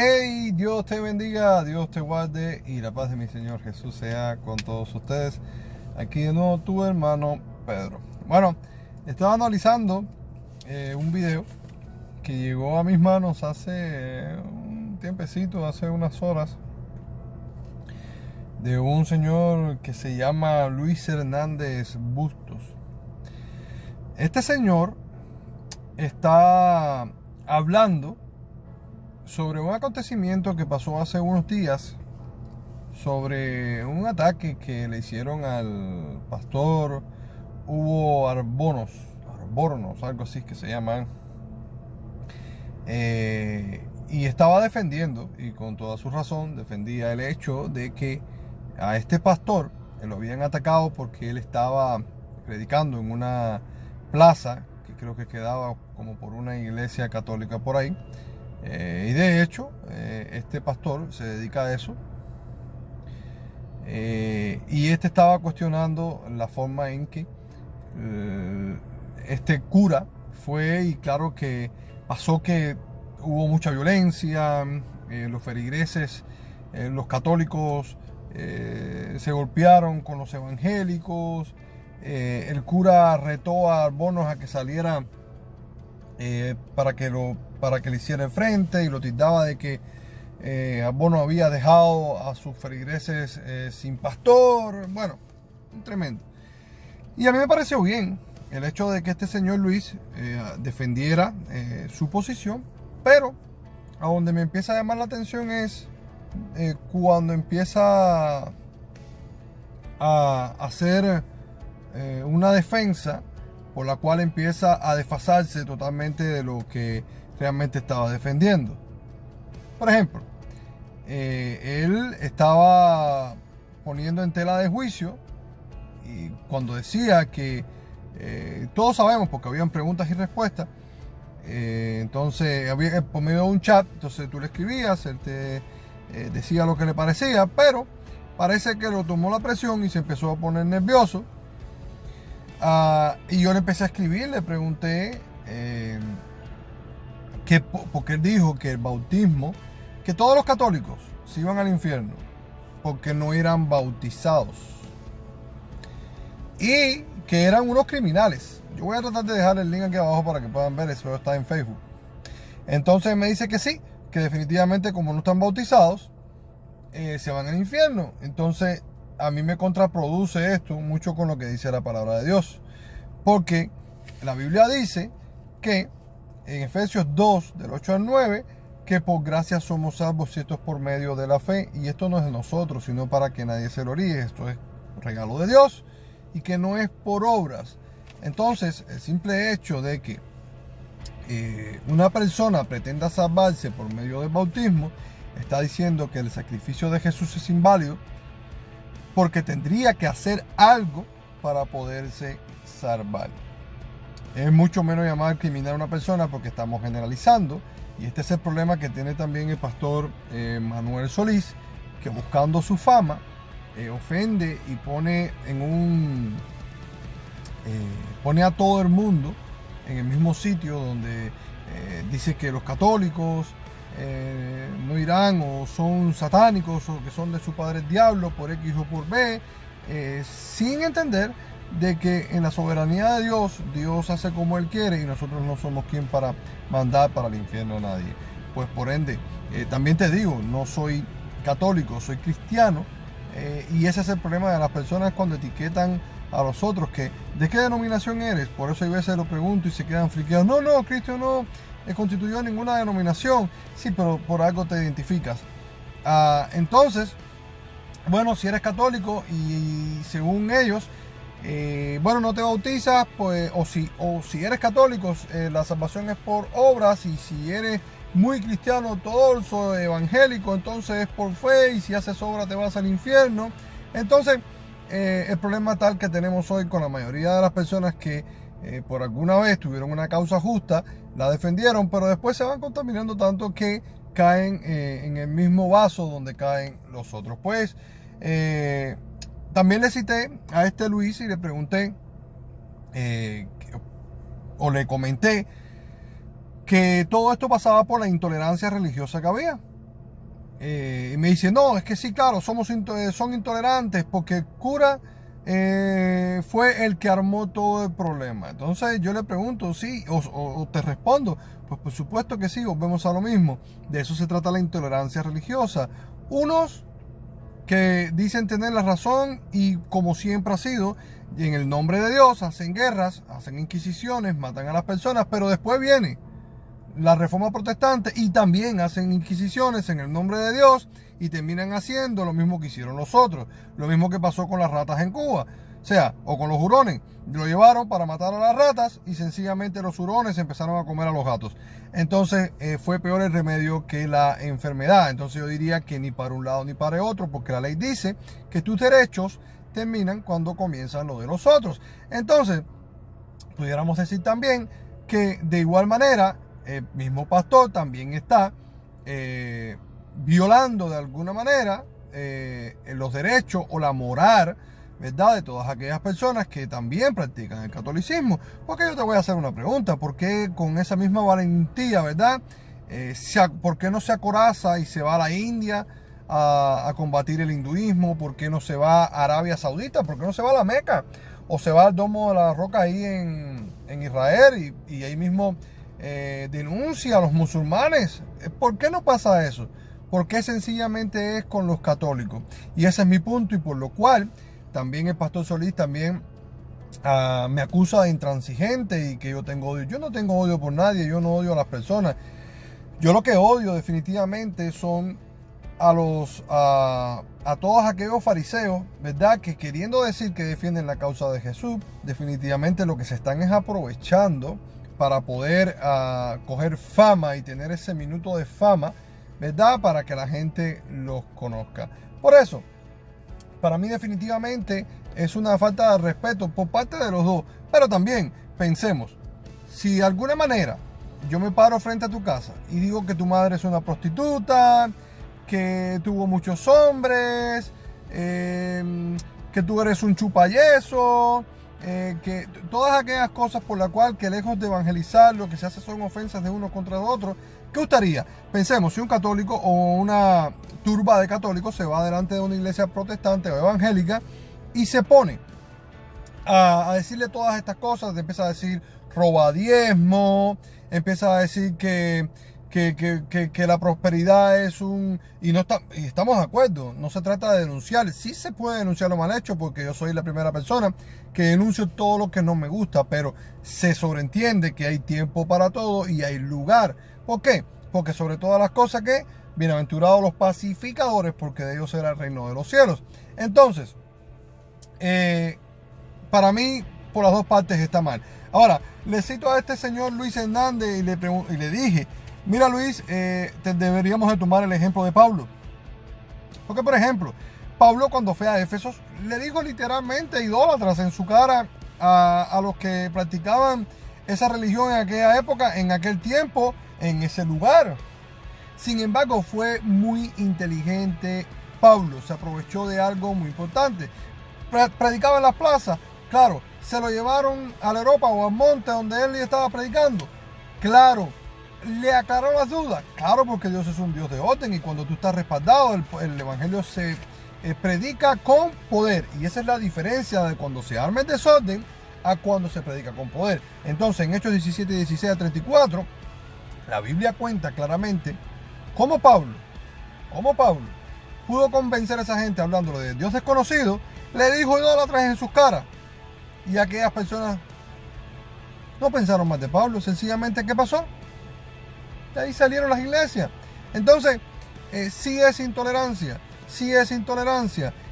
Hey, Dios te bendiga, Dios te guarde y la paz de mi Señor Jesús sea con todos ustedes. Aquí de nuevo tu hermano Pedro. Bueno, estaba analizando un video que llegó a mis manos hace un tiempecito, hace unas horas, de un señor que se llama Luis Hernández Bustos. Este señor está hablando sobre un acontecimiento que pasó hace unos días, sobre un ataque que le hicieron al pastor Hugo Arbornos, algo así que se llaman. Y estaba defendiendo, y con toda su razón, defendía el hecho de que a este pastor lo habían atacado porque él estaba predicando en una plaza que creo que quedaba como por una iglesia católica por ahí. Y de hecho, este pastor se dedica a eso. Y este estaba cuestionando la forma en que este cura fue, y claro que pasó que hubo mucha violencia, los feligreses, los católicos se golpearon con los evangélicos, el cura retó a Arbornos a que saliera para que le hiciera el frente, y lo tildaba de que Arbornos había dejado a sus feligreses sin pastor. Bueno, tremendo. Y a mí me pareció bien el hecho de que este señor Luis defendiera su posición, pero a donde me empieza a llamar la atención es cuando empieza a hacer una defensa por la cual empieza a desfasarse totalmente de lo que realmente estaba defendiendo. Por ejemplo, él estaba poniendo en tela de juicio, y cuando decía que todos sabemos, porque habían preguntas y respuestas, entonces había por medio de un chat, entonces tú le escribías, él te decía lo que le parecía, pero parece que lo tomó la presión y se empezó a poner nervioso. Y yo le empecé a escribir, le pregunté porque él dijo que el bautismo, que todos los católicos se iban al infierno porque no eran bautizados y que eran unos criminales. Yo voy a tratar de dejar el link aquí abajo para que puedan ver, eso está en Facebook. Entonces me dice que sí, que definitivamente como no están bautizados, se van al infierno. Entonces a mí me contraproduce esto mucho con lo que dice la palabra de Dios, porque la Biblia dice que en Efesios 2, del 8 al 9, que por gracia somos salvos si esto es por medio de la fe, y esto no es de nosotros, sino para que nadie se lo ríe, esto es un regalo de Dios, y que no es por obras. Entonces, el simple hecho de que una persona pretenda salvarse por medio del bautismo, está diciendo que el sacrificio de Jesús es inválido, porque tendría que hacer algo para poderse salvar. Es mucho menos llamar criminal a una persona porque estamos generalizando, y este es el problema que tiene también el pastor Manuel Solís, que buscando su fama ofende y pone pone a todo el mundo en el mismo sitio donde dice que los católicos no irán, o son satánicos, o que son de su padre el diablo por X o por B, sin entender de que en la soberanía de Dios, Dios hace como Él quiere, y nosotros no somos quien para mandar para el infierno a nadie. Pues por ende, también te digo, no soy católico, soy cristiano, y ese es el problema de las personas cuando etiquetan a los otros, que ¿de qué denominación eres? Por eso hay veces lo pregunto y se quedan friqueados. No, Cristo no constituyó ninguna denominación. Sí, pero por algo te identificas. Entonces, bueno, si eres católico y según ellos, bueno, no te bautizas, pues, o si eres católico, la salvación es por obras, y si eres muy cristiano, ortodoxo, evangélico, entonces es por fe, y si haces obra te vas al infierno. Entonces, el problema tal que tenemos hoy con la mayoría de las personas que por alguna vez tuvieron una causa justa, la defendieron, pero después se van contaminando tanto que caen en el mismo vaso donde caen los otros. Pues también le cité a este Luis y le pregunté o le comenté que todo esto pasaba por la intolerancia religiosa que había. Y me dice, no, es que sí, claro, son intolerantes porque el cura fue el que armó todo el problema. Entonces yo le pregunto, sí, o te respondo, pues por supuesto que sí, volvemos a lo mismo. De eso se trata la intolerancia religiosa. Unos que dicen tener la razón y como siempre ha sido, y en el nombre de Dios hacen guerras, hacen inquisiciones, matan a las personas, pero después viene la reforma protestante y también hacen inquisiciones en el nombre de Dios y terminan haciendo lo mismo que hicieron los otros. Lo mismo que pasó con las ratas en Cuba, o sea, o con los hurones. Lo llevaron para matar a las ratas y sencillamente los hurones empezaron a comer a los gatos. Entonces fue peor el remedio que la enfermedad. Entonces yo diría que ni para un lado ni para el otro, porque la ley dice que tus derechos terminan cuando comienzan los de los otros. Entonces pudiéramos decir también que de igual manera el mismo pastor también está violando de alguna manera los derechos o la moral, ¿verdad?, de todas aquellas personas que también practican el catolicismo. Porque yo te voy a hacer una pregunta: ¿por qué con esa misma valentía, verdad, por qué no se acoraza y se va a la India a combatir el hinduismo? ¿Por qué no se va a Arabia Saudita? ¿Por qué no se va a la Meca? O se va al Domo de la Roca ahí en Israel y ahí mismo denuncia a los musulmanes? ¿Por qué no pasa eso? ¿Por qué sencillamente es con los católicos? Y ese es mi punto, y por lo cual también el pastor Solís también me acusa de intransigente y que yo tengo odio. Yo no tengo odio por nadie, yo no odio a las personas. Yo lo que odio definitivamente son a todos aquellos fariseos, ¿verdad?, que queriendo decir que defienden la causa de Jesús, definitivamente lo que se están es aprovechando para poder coger fama y tener ese minuto de fama, ¿verdad?, para que la gente los conozca. Por eso, para mí definitivamente es una falta de respeto por parte de los dos. Pero también pensemos, si de alguna manera yo me paro frente a tu casa y digo que tu madre es una prostituta, que tuvo muchos hombres, que tú eres un chupayeso, que todas aquellas cosas por las cuales, que lejos de evangelizar, lo que se hace son ofensas de uno contra el otro, ¿qué gustaría? Pensemos, si un católico o una turba de católicos se va delante de una iglesia protestante o evangélica y se pone a decirle todas estas cosas, empieza a decir roba diezmo, empieza a decir que la prosperidad es y estamos de acuerdo, no se trata de denunciar, sí se puede denunciar lo mal hecho, porque yo soy la primera persona que denuncio todo lo que no me gusta, pero se sobreentiende que hay tiempo para todo y hay lugar. ¿Por qué? Porque sobre todas las cosas, que bienaventurados los pacificadores, porque de ellos será el reino de los cielos. Entonces, para mí, por las dos partes está mal. Ahora, le cito a este señor Luis Hernández y le dije: mira, Luis, deberíamos de tomar el ejemplo de Pablo. Porque, por ejemplo, Pablo, cuando fue a Éfeso, le dijo literalmente idólatras en su cara a los que practicaban esa religión en aquella época, en aquel tiempo, en ese lugar. Sin embargo, fue muy inteligente Pablo, se aprovechó de algo muy importante. Predicaba en las plazas, claro, se lo llevaron a la Europa o al monte donde él estaba predicando, claro. Le aclaró las dudas, claro, porque Dios es un Dios de orden, y cuando tú estás respaldado, el evangelio se predica con poder, y esa es la diferencia de cuando se arma el desorden a cuando se predica con poder. Entonces, en Hechos 17, 16 a 34, la Biblia cuenta claramente cómo Pablo pudo convencer a esa gente hablándole de Dios desconocido, le dijo idólatras en sus caras, y aquellas personas no pensaron más de Pablo. Sencillamente, ¿qué pasó? De ahí salieron las iglesias. Entonces, sí es intolerancia.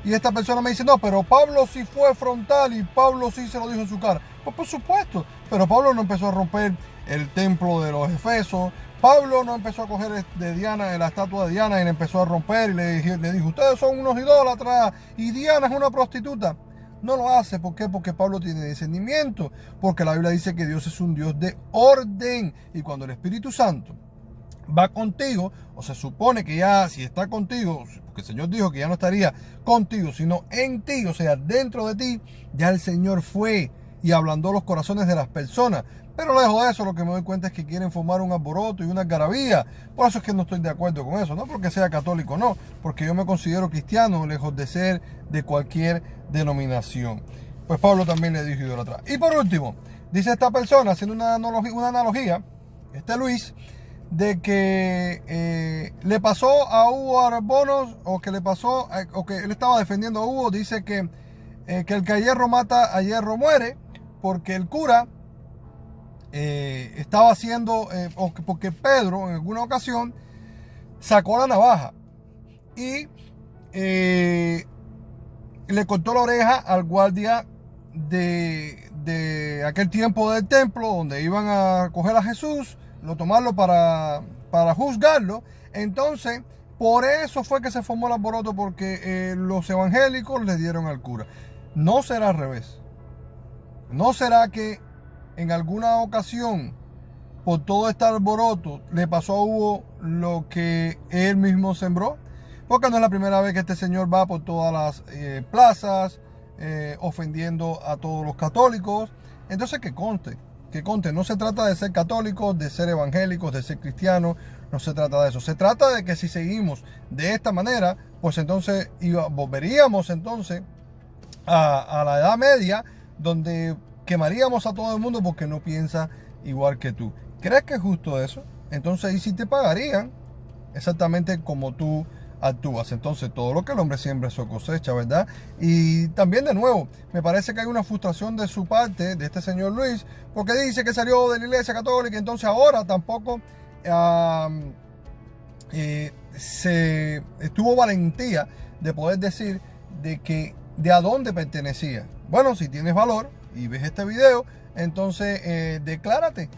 Y esta persona me dice: no, pero Pablo sí fue frontal y Pablo sí se lo dijo en su cara. Pues por supuesto, pero Pablo no empezó a romper el templo de los Efesos. Pablo no empezó a coger de Diana, la estatua de Diana, y le empezó a romper y le dijo: ustedes son unos idólatras y Diana es una prostituta. No lo hace. ¿Por qué? Porque Pablo tiene discernimiento. Porque la Biblia dice que Dios es un Dios de orden. Y cuando el Espíritu Santo va contigo, o se supone que ya, si está contigo, porque el Señor dijo que ya no estaría contigo, sino en ti, o sea, dentro de ti, ya el Señor fue y ablandó los corazones de las personas Pero lejos de eso, lo que me doy cuenta es que quieren formar un alboroto y una algarabía. Por eso es que no estoy de acuerdo con eso. No porque sea católico, no. Porque yo me considero cristiano, lejos de ser de cualquier denominación. Pues Pablo también le dijo idólatra. Y por último, dice esta persona, haciendo una analogía, Luis, de que le pasó a Hugo Arbonos, o que le pasó, o que él estaba defendiendo a Hugo, dice que el que a hierro mata, a hierro muere, porque el cura estaba haciendo, porque Pedro en alguna ocasión sacó la navaja y le cortó la oreja al guardia de aquel tiempo del templo, donde iban a coger a Jesús, tomarlo para juzgarlo. Entonces, por eso fue que se formó el alboroto, porque los evangélicos le dieron al cura. No será al revés. ¿No será que en alguna ocasión, por todo este alboroto, le pasó a Hugo lo que él mismo sembró? Porque no es la primera vez que este señor va por todas las plazas, ofendiendo a todos los católicos. Entonces que conste, no se trata de ser católicos, de ser evangélicos, de ser cristianos, no se trata de eso. Se trata de que si seguimos de esta manera, pues entonces volveríamos entonces a la Edad Media, donde quemaríamos a todo el mundo porque no piensa igual que tú. ¿Crees que es justo eso? Entonces, ¿y si te pagarían exactamente como tú actúas? Entonces, todo lo que el hombre siembra, eso cosecha, ¿verdad? Y también, de nuevo, me parece que hay una frustración de su parte, de este señor Luis, porque dice que salió de la Iglesia Católica, entonces ahora tampoco tuvo valentía de poder decir de a dónde pertenecía. Bueno, si tienes valor y ves este video, entonces declárate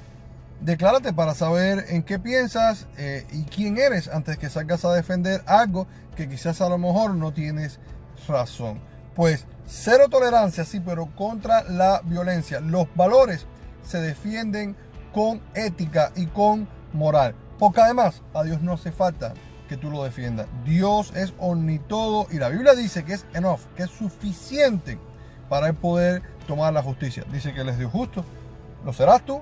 para saber en qué piensas y quién eres, antes que salgas a defender algo que quizás a lo mejor no tienes razón. Pues cero tolerancia, sí, pero contra la violencia. Los valores se defienden con ética y con moral, porque además a Dios no hace falta que tú lo defiendas. Dios es omnitodo y la Biblia dice que es enough, que es suficiente para él poder tomar la justicia. Dice que él es Dios justo. ¿Lo serás tú?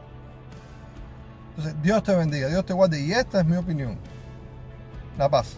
Entonces, Dios te bendiga, Dios te guarde, y esta es mi opinión. La paz.